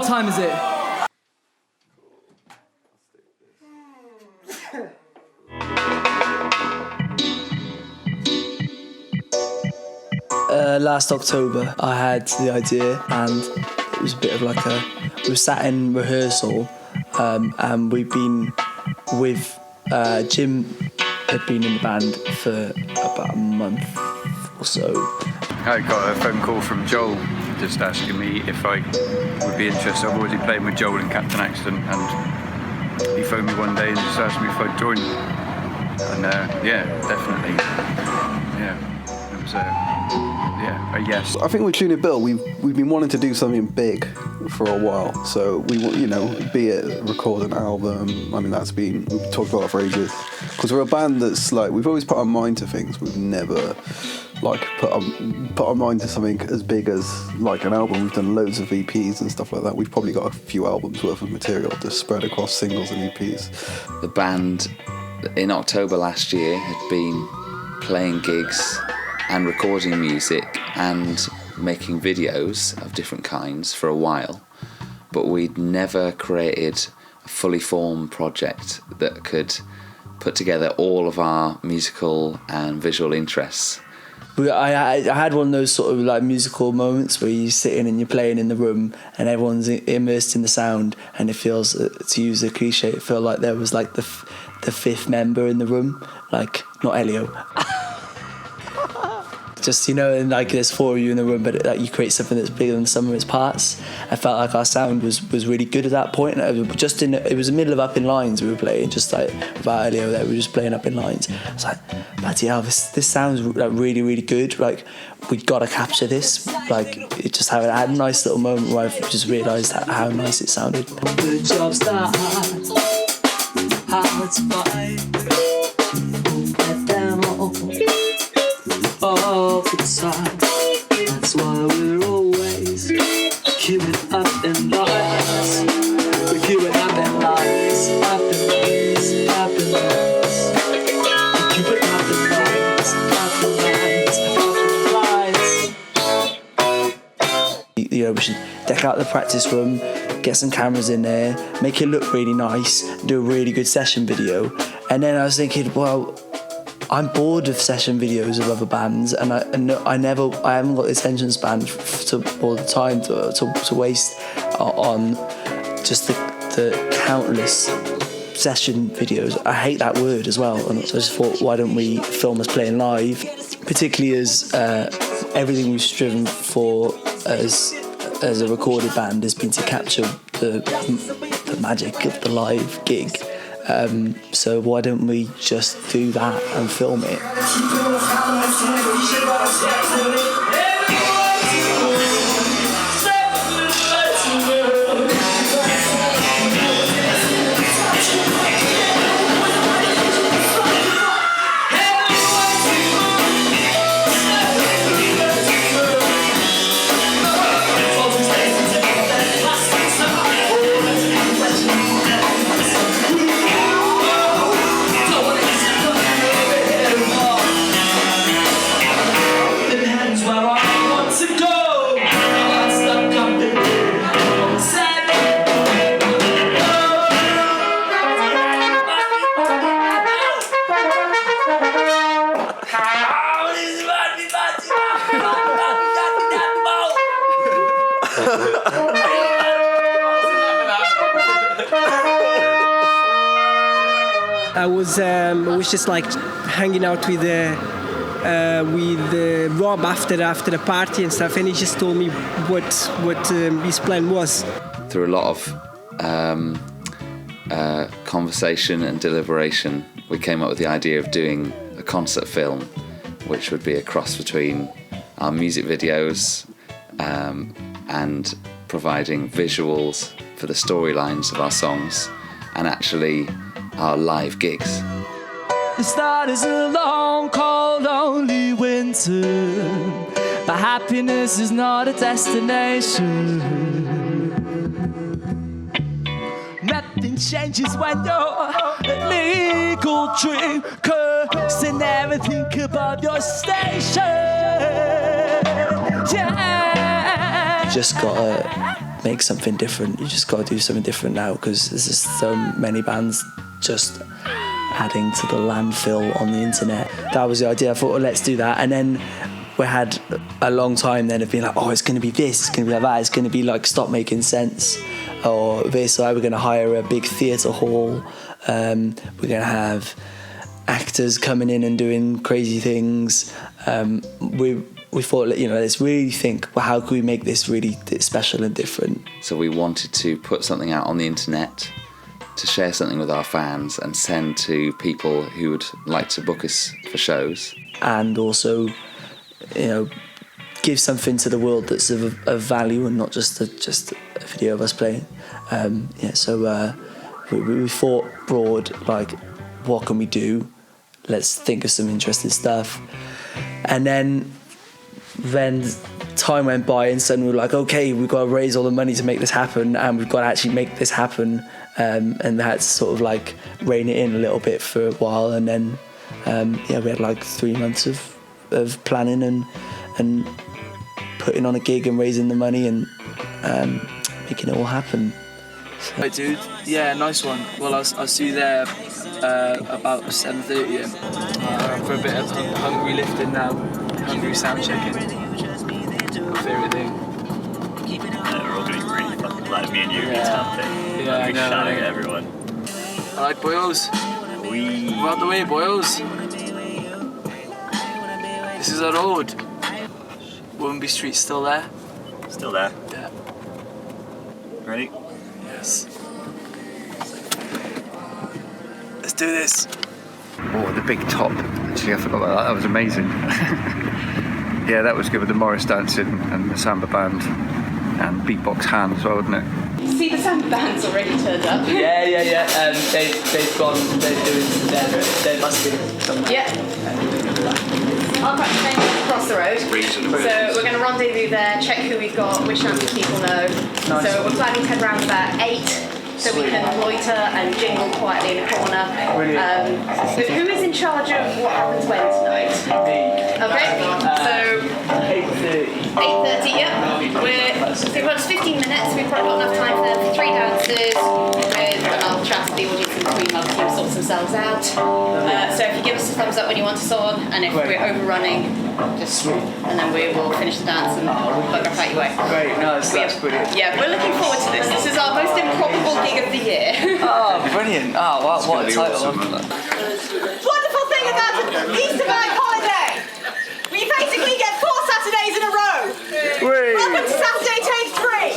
what time is it? Last October, I had the idea, and it was a bit of like we were sat in rehearsal, and we've been with Jim had been in the band for about a month or so. I got a phone call from Joel just asking me if I would be interested. I've already played with Joel in Captain Accident, and he phoned me one day and just asked me if I'd join. And yeah, definitely. Yeah, it was a yes. I think with Tune It Bill, we've been wanting to do something big for a while. So we, be it record an album. I mean, we've talked about it for ages. Because we're a band that's like, we've always put our mind to things. We've never like put our mind to something as big as like an album. We've done loads of EPs and stuff like that. We've probably got a few albums worth of material just spread across singles and EPs. The band in October last year had been playing gigs and recording music and making videos of different kinds for a while, but we'd never created a fully formed project that could put together all of our musical and visual interests. I had one of those sort of like musical moments where you're sitting and you're playing in the room and everyone's immersed in the sound, and it feels, to use a cliche, it felt like there was like the fifth member in the room, like not Elio. Just, and like there's four of you in the room, but like you create something that's bigger than some of its parts. I felt like our sound was really good at that point. And it was the middle of Up in Lines we were playing, just like without Elio there, we were just playing Up in Lines. I was like, bloody hell, this sounds like really, really good. Like, we gotta capture this. Like, it just had a nice little moment where I just realised how nice it sounded. Good job, start. How it's fine. All the time. That's why we're always queuing up in lines. We're queuing up in lines, up in lines, up in lines. We're queuing up in lines, up in lines, up in lines. We should deck out the practice room, get some cameras in there, make it look really nice, do a really good session video. And then I was thinking, well, I'm bored of session videos of other bands, and I haven't got the attention span all the time to waste on just the countless session videos. I hate that word as well, and so I just thought, why don't we film us playing live? Particularly as everything we've striven for as a recorded band has been to capture the magic of the live gig. So why don't we just do that and film it? I was just like hanging out with Rob after the party and stuff, and he just told me what his plan was. Through a lot of conversation and deliberation, we came up with the idea of doing a concert film, which would be a cross between our music videos and providing visuals for the storylines of our songs and actually our live gigs. The start is a long, cold, lonely winter, but happiness is not a destination. Nothing changes when you're a legal dream, cursing everything above your station. Yeah. Just gotta make something different. You just got to do something different now, because there's just so many bands just adding to the landfill on the internet. That was the idea. I thought, well, let's do that. And then we had a long time then of being like, oh, it's going to be this, it's going to be like that, it's going to be like Stop Making Sense, or this, or we're going to hire a big theatre hall, we're going to have actors coming in and doing crazy things. We thought, let's really think, well, how can we make this really special and different? So we wanted to put something out on the internet, to share something with our fans and send to people who would like to book us for shows. And also, give something to the world that's of value, and not just a video of us playing. So we thought broad, like, what can we do? Let's think of some interesting stuff. And then time went by, and suddenly we were like, okay, we've got to raise all the money to make this happen, and we've got to actually make this happen. And we had to sort of like rein it in a little bit for a while, and then we had like 3 months of planning and putting on a gig and raising the money and making it all happen. So. Right, dude. Yeah, nice one. Well, I'll see you there about 7:30 for a bit of hungry lifting now, hungry sound checking. My favourite thing. We're all going to be really fucking glad. Me and you are tapping. Yeah, I know. Shouting at everyone. Alright, boyos. We're out the way, boyos. This is our road. Wombie Street's still there. Still there? Yeah. Ready? Yes. Let's do this. Oh, the big top. Actually, I forgot about that. That was amazing. Yeah, that was good with the Morris dancing and the samba band and beatbox hand as well, wasn't it? See, the samba band's already turned up. Yeah. They've gone. They must be somewhere. Yeah. Our practice venue is across the road. So we're going to rendezvous there, check who we've got, which dancing people know. Nice. So we're planning to head around about 8, so we can loiter and jingle quietly in a corner. So who is in charge of what happens when tonight? Me. Okay. So 8:30. 8:30. Yeah. So we've got 15 minutes. We've probably got enough time for 3 dances with another chat to the audience in between while the team sorts themselves out. So if you give us a thumbs up when you want us on, and if we're overrunning, just and then we will finish the dance and bug off out your way. Great, nice, that's brilliant. Yeah, we're looking forward to this. This is our most improbable gig of the year. Oh, brilliant. Oh, wow, what a title. Wonderful thing about an Easter bank holiday. We basically get 4 Saturdays in a row. Whee. Welcome to Saturday Take 3.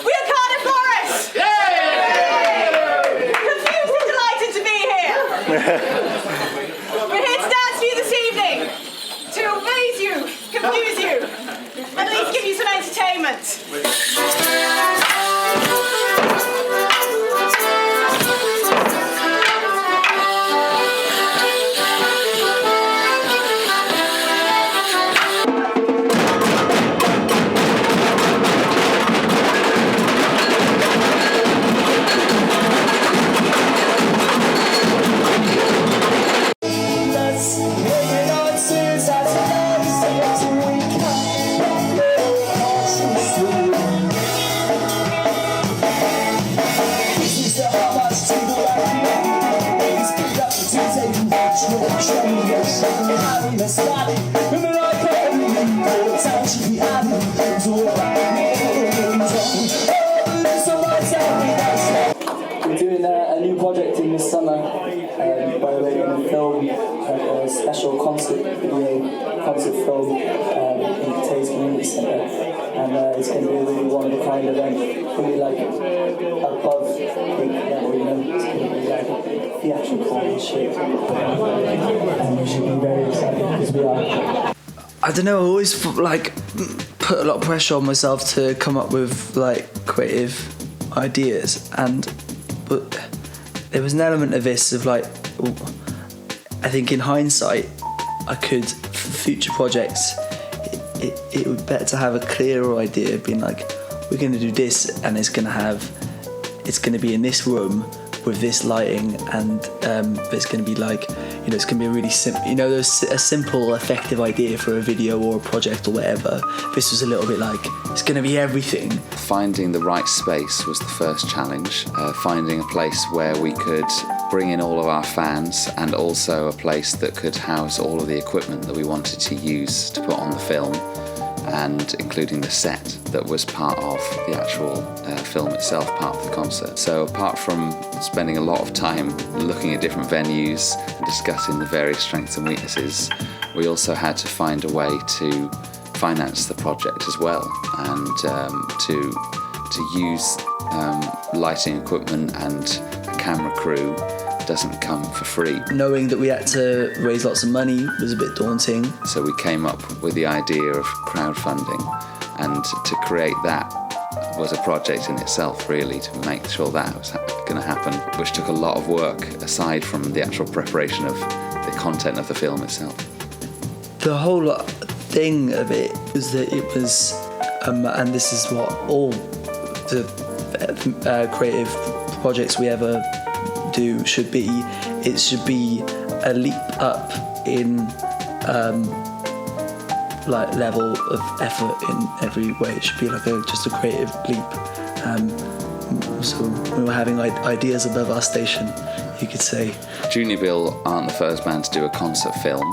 We are Cardiff Morris. Confused and delighted to be here. We're here to dance for you this evening, to amaze you, confuse you, and at least give you some entertainment. We're doing a new project in this summer where we're going to film a special concert film in the Tays Community Centre, and it's going to be a really one-of-a-kind event. It's going to be like above big level, it's going to be like theatrical and shit. And we should be very excited because we are. I don't know, I always like put a lot of pressure on myself to come up with like creative ideas, but there was an element of this of like, I think in hindsight I could, for future projects, it would be better to have a clearer idea of being like, we're going to do this and it's going to be in this room with this lighting, and it's going to be like, it's going to be a really simple, there's a simple, effective idea for a video or a project or whatever. This was a little bit like, it's going to be everything. Finding the right space was the first challenge. Finding a place where we could bring in all of our fans, and also a place that could house all of the equipment that we wanted to use to put on the film, and including the set that was part of the actual film itself, part of the concert. So apart from spending a lot of time looking at different venues and discussing the various strengths and weaknesses, we also had to find a way to finance the project as well, and to use lighting equipment and a camera crew doesn't come for free. Knowing that we had to raise lots of money was a bit daunting. So we came up with the idea of crowdfunding, and to create that was a project in itself, really, to make sure that was going to happen, which took a lot of work aside from the actual preparation of the content of the film itself. The whole thing of it was that it was, and this is what all the creative projects we ever do should be, it should be a leap up in like level of effort in every way. It should be like just a creative leap. So we were having ideas above our station, you could say. Junior Bill aren't the first band to do a concert film.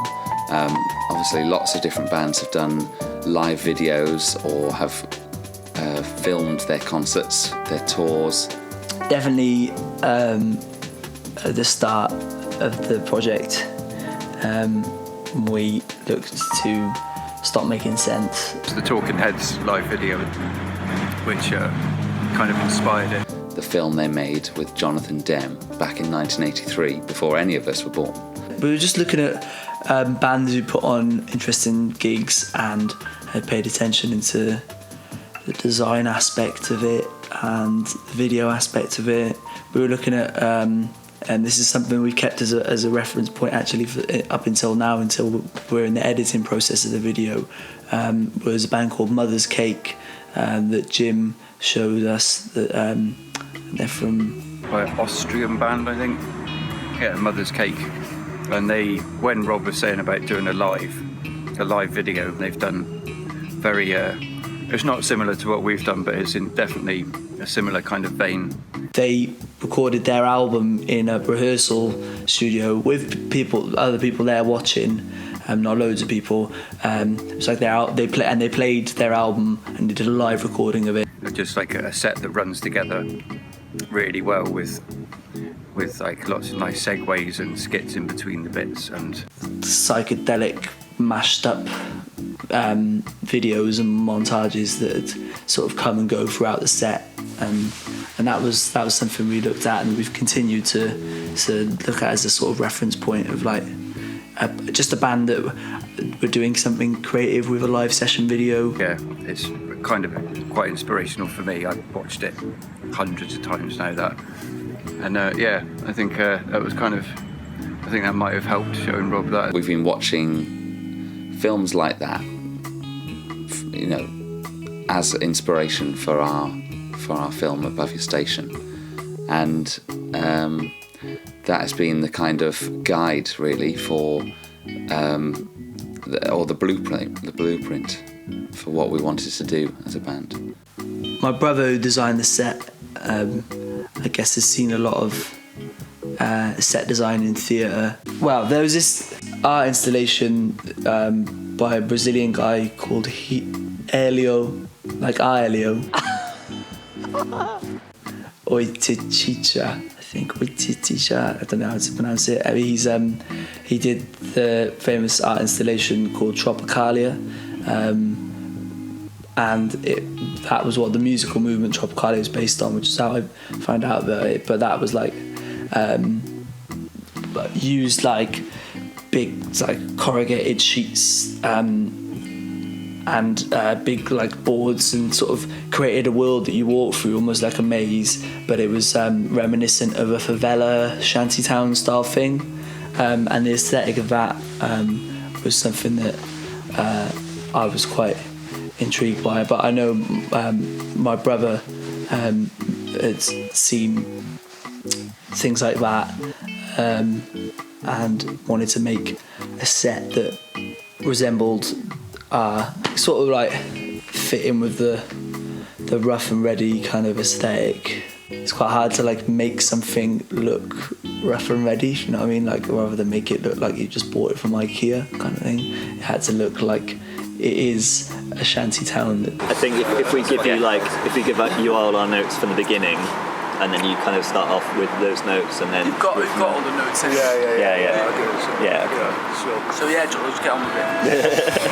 Obviously lots of different bands have done live videos or have filmed their concerts, their tours. Definitely at the start of the project, we looked to stop making sense. It's the Talking Heads live video which kind of inspired it. The film they made with Jonathan Demme back in 1983, before any of us were born. We were just looking at bands who put on interesting gigs and had paid attention into the design aspect of it and the video aspect of it. We were looking at, and this is something we've kept as a reference point actually up until now, until we're in the editing process of the video, was a band called Mother's Cake that Jim showed us. That they're from an Austrian band, I think. Yeah, Mother's Cake. And when Rob was saying about doing a live video, they've done very. It's not similar to what we've done, but it's in definitely a similar kind of vein. They recorded their album in a rehearsal studio with other people there watching, not loads of people. It's like they played their album and they did a live recording of it. Just like a set that runs together really well with like lots of nice segues and skits in between the bits, and psychedelic mashed up videos and montages that sort of come and go throughout the set, and that was something we looked at and we've continued to look at as a sort of reference point of like just a band that we're doing something creative with a live session video. Yeah, it's kind of quite inspirational for me. I've watched it hundreds of times now, and yeah, I think that was kind of, I think that might have helped showing Rob that. We've been watching films like that, as inspiration for our film Above Your Station, and that has been the kind of guide really for the blueprint for what we wanted to do as a band. My brother who designed the set, I guess has seen a lot of set design in theatre. Well, there was this art installation by a Brazilian guy called Helio, like Helio. Oitichicha, I think. Oitichicha, I don't know how to pronounce it. I mean, he did the famous art installation called Tropicalia, and that was what the musical movement Tropicalia was based on, which is how I found out about it. But that was like used like big like corrugated sheets and big like boards, and sort of created a world that you walk through almost like a maze, but it was reminiscent of a favela shantytown style thing, and the aesthetic of that was something that I was quite intrigued by. But I know my brother had seen things like that, and wanted to make a set that resembled sort of like fit in with the rough and ready kind of aesthetic. It's quite hard to like make something look rough and ready, you know what I mean? Like rather than make it look like you just bought it from IKEA kind of thing, it had to look like it is a shanty town. I think if we give you all our notes from the beginning, and then you kind of start off with those notes, and then We've got all the notes in. yeah. Sure. So yeah, Joel, let's get on with it.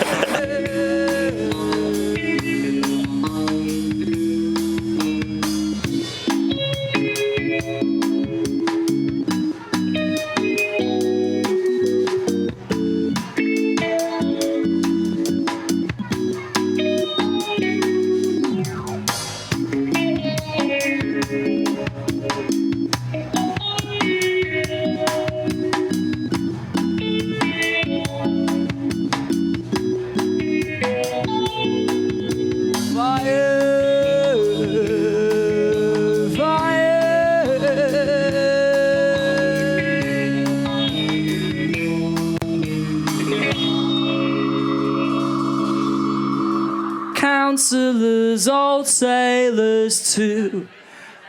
Councillors, old sailors too,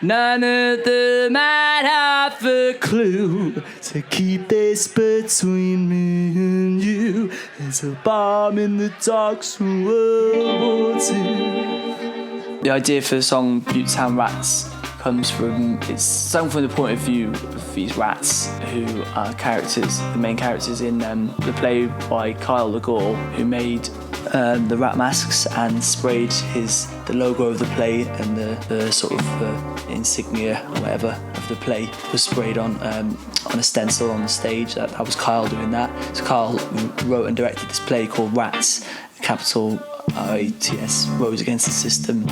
none of them might have a clue to keep this between me and you. There's a bomb in the docks from World War II. The idea for the song Butetown Rats comes from, it's sung from the point of view of these rats who are characters, the main characters in the play by Kyle Legore, who made the rat masks and sprayed the logo of the play, and the sort of insignia or whatever of the play was sprayed on a stencil on the stage. That was Kyle doing that. So Kyle wrote and directed this play called Rats, capital RATS, Rose Against the System.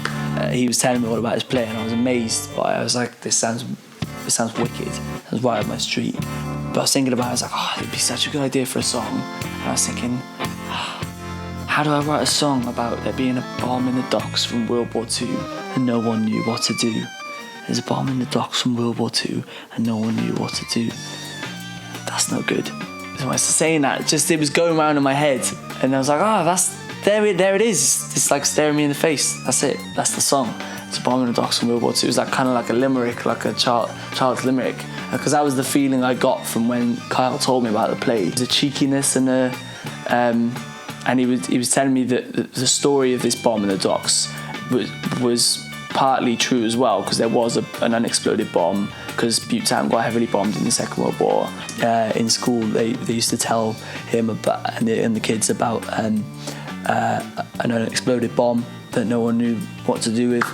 He was telling me all about his play, and I was amazed by it. I was like, this sounds wicked. It was right up my street. But I was thinking about it, I was like, oh, it'd be such a good idea for a song. And I was thinking, how do I write a song about there being a bomb in the docks from World War II and no one knew what to do? There's a bomb in the docks from World War II and no one knew what to do. That's not good. So I was saying that, it was going around in my head, and I was like, there it is. It's like staring me in the face. That's it. That's the song. It's a bomb in the docks from World War II. It was like kind of like a limerick, like a child's limerick, because that was the feeling I got from when Kyle told me about the play. The cheekiness and he was telling me that the story of this bomb in the docks was partly true as well, because there was an unexploded bomb, because Butetown got heavily bombed in the Second World War. In school, they used to tell him about and the kids about an unexploded bomb that no one knew what to do with,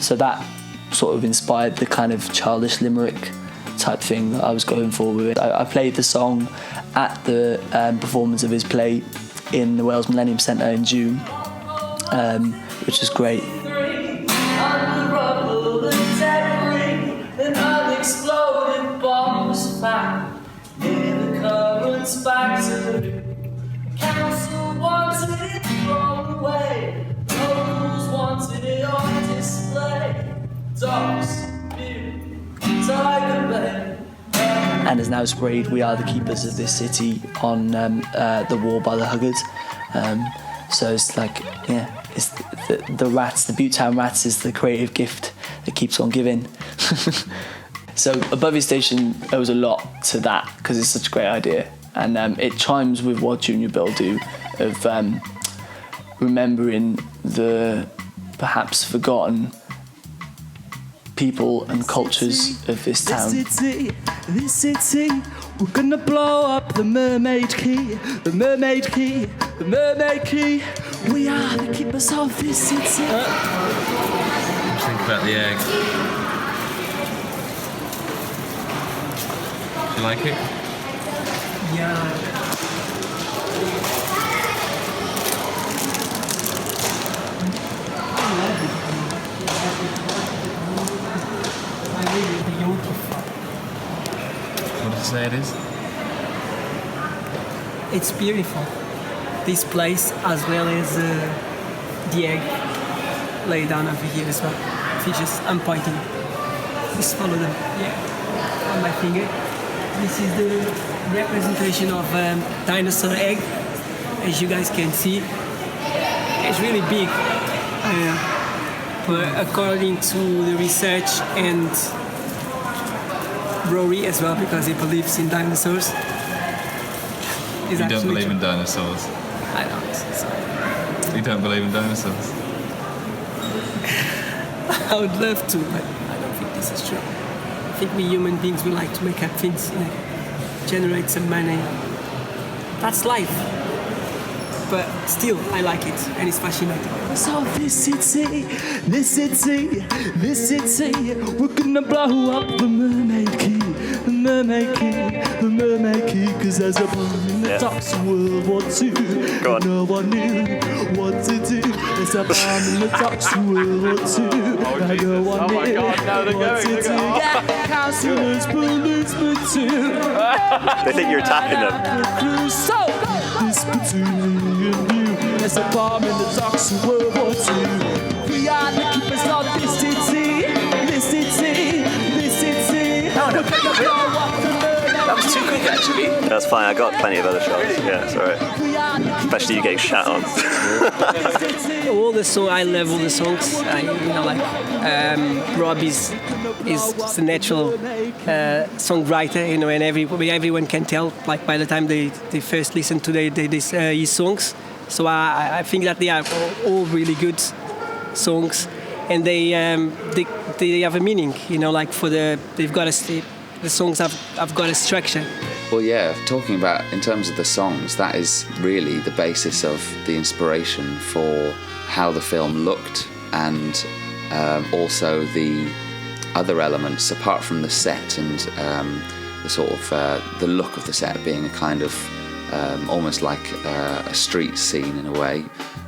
so that sort of inspired the kind of childish limerick type thing that I was going for with it. I played the song at the performance of his play in the Wales Millennium Centre in June, which is great. And has now sprayed "We Are the Keepers of This City" on the wall by the Huggards. So it's like, it's the rats, the Butetown Rats is the creative gift that keeps on giving. So above his station, there was a lot to that, because it's such a great idea. And it chimes with what Junior Bill do, of remembering the perhaps forgotten people and cultures of this town. This city, we're gonna blow up the Mermaid Key, the Mermaid Key, the Mermaid Key. We are the keepers of this city. Think about the egg. Do you like it? Yeah. What did you say it is? It's beautiful. This place, as well as the egg laid down over here as well. fishes. I'm pointing. Just follow them. Yeah, on my finger. This is the representation of dinosaur egg, as you guys can see. It's really big. But according to the research and Rory as well, because he believes in dinosaurs. You don't believe in dinosaurs? I don't. So. You don't believe in dinosaurs? I would love to, but I don't think this is true. I think we human beings, we like to make up things, generate some money. That's life. But still, I like it, and it's fascinating. So this city, we're gonna blow up the Mermaid Key, the Mermaid Key, 'cause there's a bomb in the docks of World War II. No one knew what to do. There's a bomb in the docks of World War II. No one knew what to do. Yeah, councillors, policemen too. They think you're attacking them. So, this between me and you. There's a bomb in the docks of World War II. We are the keepers of this city. That was too quick, actually. That's fine, I got plenty of other shots. Yeah, it's alright. Especially you getting shat on. All the songs, I love all the songs. Rob is the natural songwriter, and everyone can tell, like, by the time they first listen to his songs. So I think that they are all really good songs, and they have a meaning, the songs have got a structure. Well, yeah, talking about in terms of the songs, that is really the basis of the inspiration for how the film looked, and also the other elements apart from the set and the sort of the look of the set being a kind of almost like a street scene in a way.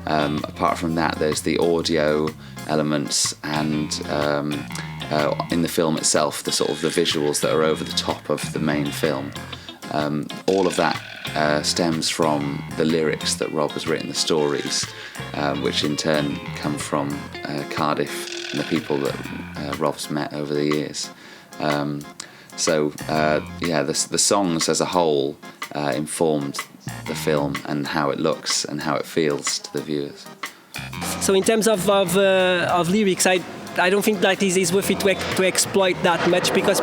Apart from that, there's the audio elements and in the film itself, the sort of the visuals that are over the top of the main film. All of that stems from the lyrics that Rob has written, the stories, which in turn come from Cardiff and the people that Rob's met over the years. The songs as a whole informed the film and how it looks and how it feels to the viewers. So in terms of lyrics, I don't think that is worth it to exploit that much, because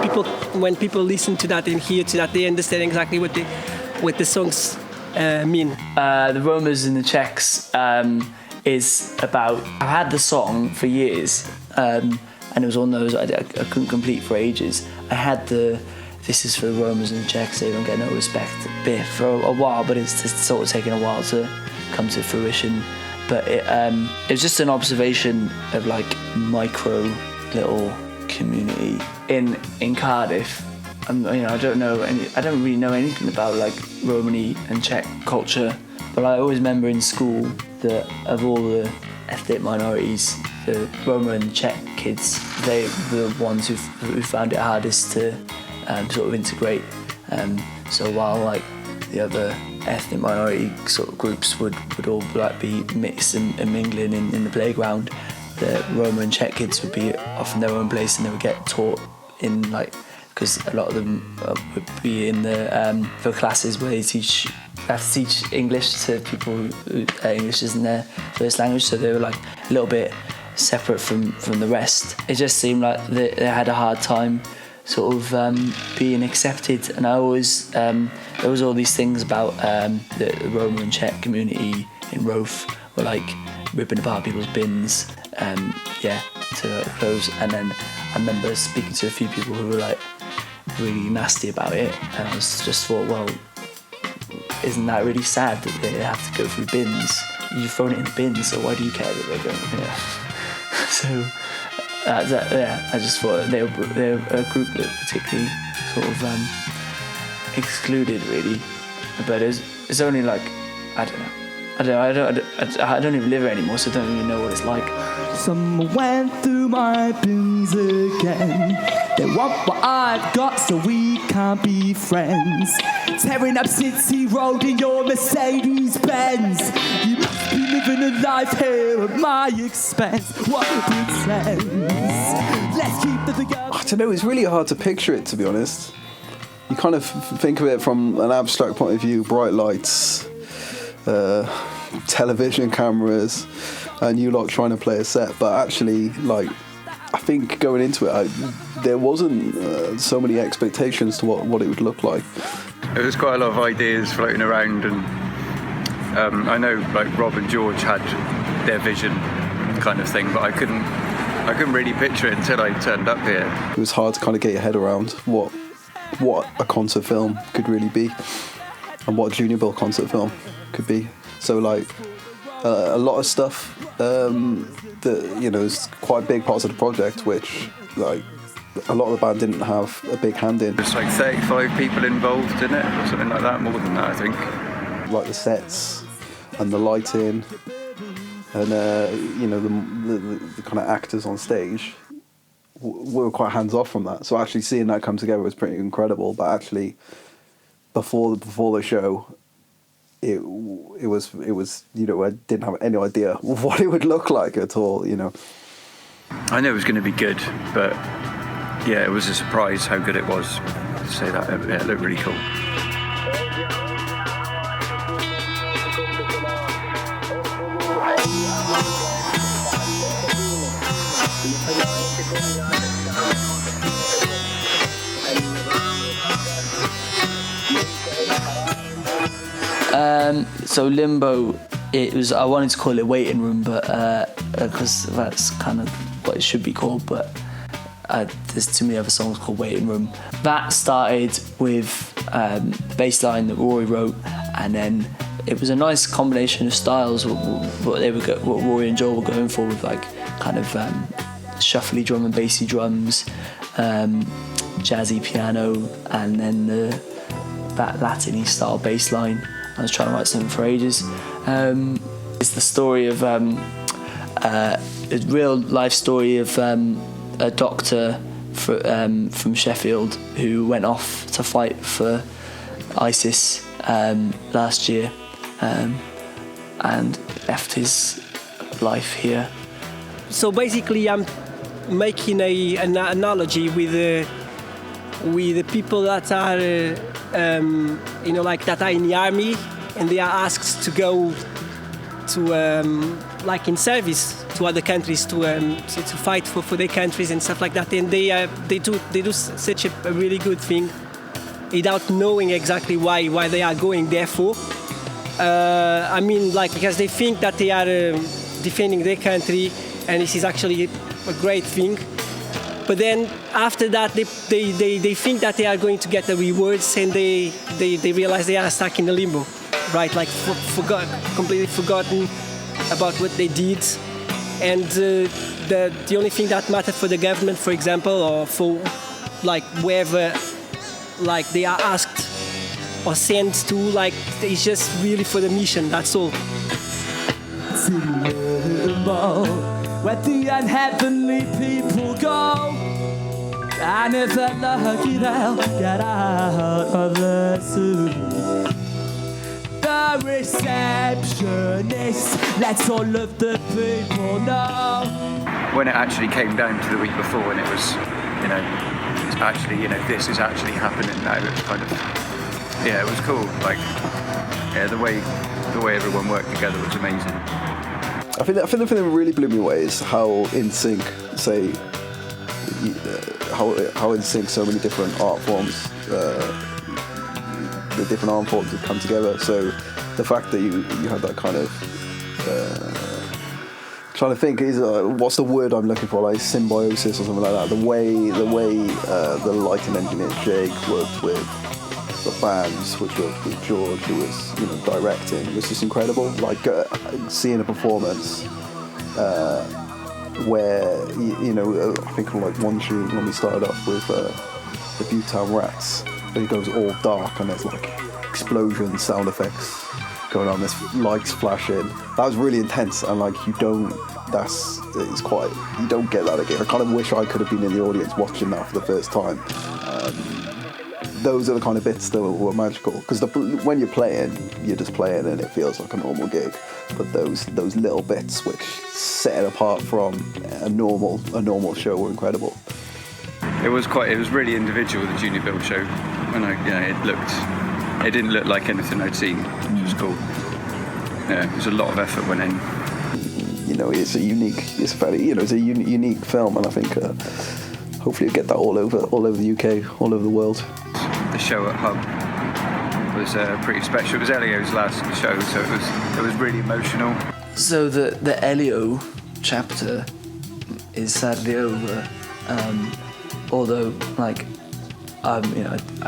when people listen to that and hear to that, they understand exactly what the songs mean. The Romas and the Czechs is about. I've had the song for years, and it was one of those I couldn't complete for ages. I had this is for the Romas and the Czechs, they don't get no respect bit for a while, but it's just sort of taken a while to come to fruition. But it was just an observation of like micro little community in Cardiff. I don't really know anything about like Romani and Czech culture, but I always remember in school that of all the ethnic minorities, the Roma and Czech kids, they were the ones who found it hardest to sort of integrate. So while like the other ethnic minority sort of groups would all like be mixed and mingling in the playground, the Roma and Czech kids would be off in their own place, and they would get taught in like, because a lot of them would be in the classes where they have to teach English to people who English isn't their first language, so they were like a little bit separate from the rest. It just seemed like they had a hard time sort of being accepted, and I always there was all these things about the Roma and Czech community in Rofe were like ripping apart people's bins, to clothes, and then I remember speaking to a few people who were like really nasty about it, and I just thought, well, isn't that really sad that they have to go through bins? You've thrown it in the bins, so why do you care that they're going here? So I just thought they were a group that particularly sort of excluded, really. But it's only like, I don't even live here anymore, so I don't even know what it's like. Someone went through my bins again. They want what I've got, so we can't be friends. tearing up City Road in your Mercedes Benz. You must be living a life here at my expense. What pretense? Let's keep the together. I don't know, it's really hard to picture it, to be honest. You kind of think of it from an abstract point of view, bright lights, television cameras, and you lot trying to play a set. But actually, like, I think going into it, there wasn't so many expectations to what it would look like. There was quite a lot of ideas floating around, and I know like Rob and George had their vision kind of thing, but I couldn't really picture it until I turned up here. It was hard to kind of get your head around what a concert film could really be, and what a Junior Bill concert film could be. So like a lot of stuff that, you know, is quite big parts of the project, which like a lot of the band didn't have a big hand in. There's like 35 people involved in it, or something like that, more than that, I think. Like the sets and the lighting and you know, the kind of actors on stage. We were quite hands off from that, so actually seeing that come together was pretty incredible. But actually, before the show, it was you know, I didn't have any idea what it would look like at all. You know, I knew it was going to be good, but yeah, it was a surprise how good it was. To say that, yeah, it looked really cool. So Limbo, I wanted to call it Waiting Room, but because that's kind of what it should be called, but there's too many other songs called Waiting Room. That started with the bass line that Rory wrote, and then it was a nice combination of styles, what Rory and Joel were going for, with like kind of shuffly drum and bassy drums, jazzy piano, and then that Latin-y style bass line. I was trying to write something for ages. It's the story of a real life story of a doctor from Sheffield who went off to fight for ISIS last year and left his life here. So basically, I'm making an analogy with the people that are, you know, like that are in the army, and they are asked to go to, like in service to other countries to fight for their countries and stuff like that. And they do such a really good thing without knowing exactly why they are going there for. I mean, like, because they think that they are defending their country, and this is actually a great thing. But then after that, they think that they are going to get the rewards, and they realize they are stuck in a limbo, right? Like completely forgotten about what they did, and the only thing that matters for the government, for example, or for like wherever, like they are asked or sent to, like it's just really for the mission. That's all. Where the unheavenly people go, I never lucky they'll get out of the zoo. The receptionist lets all of the people know. When it actually came down to the week before, and it was, you know, it's actually, you know, this is actually happening now. It was kind of, yeah, it was cool. Like, yeah, the way everyone worked together was amazing. I think the thing that really blew me away is how in sync, say, how in sync so many different art forms, the different art forms have come together. So the fact that you had that kind of, trying to think, is what's the word I'm looking for, like symbiosis or something like that. The way the lighting engineer Jake worked with the bands, which worked with George, who was, you know, directing, was just incredible. Like seeing a performance where you know, I think on like one tune when we started off with the Buttown Rats, but it goes all dark and there's like explosion sound effects going on, there's lights flashing. That was really intense, and like you don't get that again. I kind of wish I could have been in the audience watching that for the first time. those are the kind of bits that were magical. Because when you're just playing and it feels like a normal gig. But those little bits which set it apart from a normal show were incredible. It was really individual, the Junior Bill show. And it didn't look like anything I'd seen, which was cool. Yeah, there's a lot of effort went in. It's a unique film, and I think hopefully you'll get that all over the UK, all over the world. The show at Hub was pretty special. It was Elio's last show, so it was really emotional. So the Elio chapter is sadly over, although I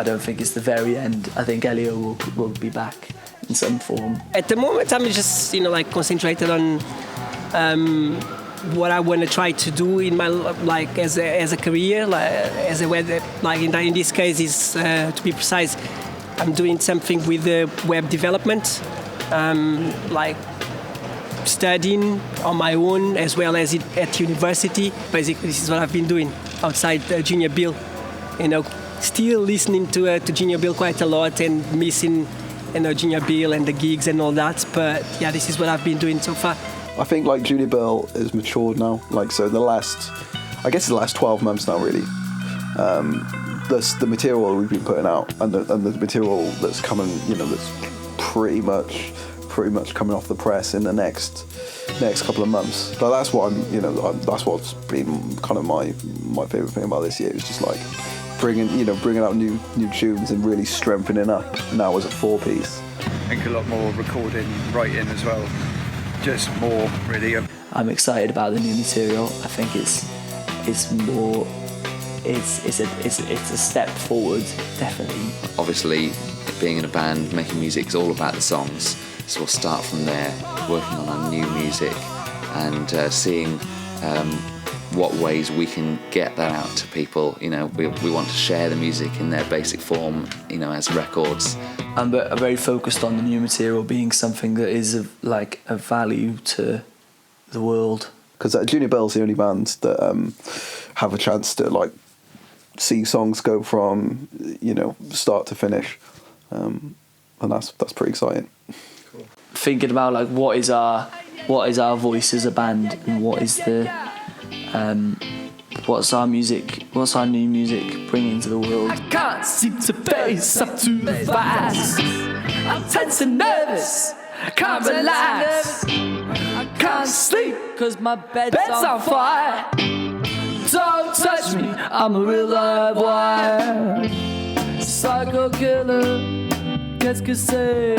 don't think it's the very end. I think Elio will be back in some form. At the moment, I'm just concentrated on what I want to try to do in my as a career, as a web, in this case is to be precise, I'm doing something with web development, studying on my own as well as at university. Basically, this is what I've been doing outside Junior Bill. Still listening to Junior Bill quite a lot and missing Junior Bill and the gigs and all that. But yeah, this is what I've been doing so far. I think Junior Bill is matured now. So the last 12 months now really. The material we've been putting out and the material that's coming, that's pretty much coming off the press in the next couple of months. But that's what that's what's been kind of my favourite thing about this year. It's just bringing out new tunes and really strengthening up now as a 4-piece. I think a lot more recording, writing as well. Just more really. I'm excited about the new material. I think it's a step forward, definitely. Obviously, being in a band, making music is all about the songs. So we'll start from there, working on our new music and seeing what ways we can get that out to people. We want to share the music in their basic form, as records. I'm very focused on the new material being something that is of value to the world. Because Junior Bill's the only band that have a chance to see songs go from start to finish, and that's pretty exciting. Cool. Thinking about what is our voice as a band, and what's our new music bringing to the world. I can't seem to face up to the vice. I'm tense and nervous, I can't relax. I can't sleep cause my bed's on fire. Don't touch me, I'm a real live wire. Psycho killer, qu'est-ce que c'est?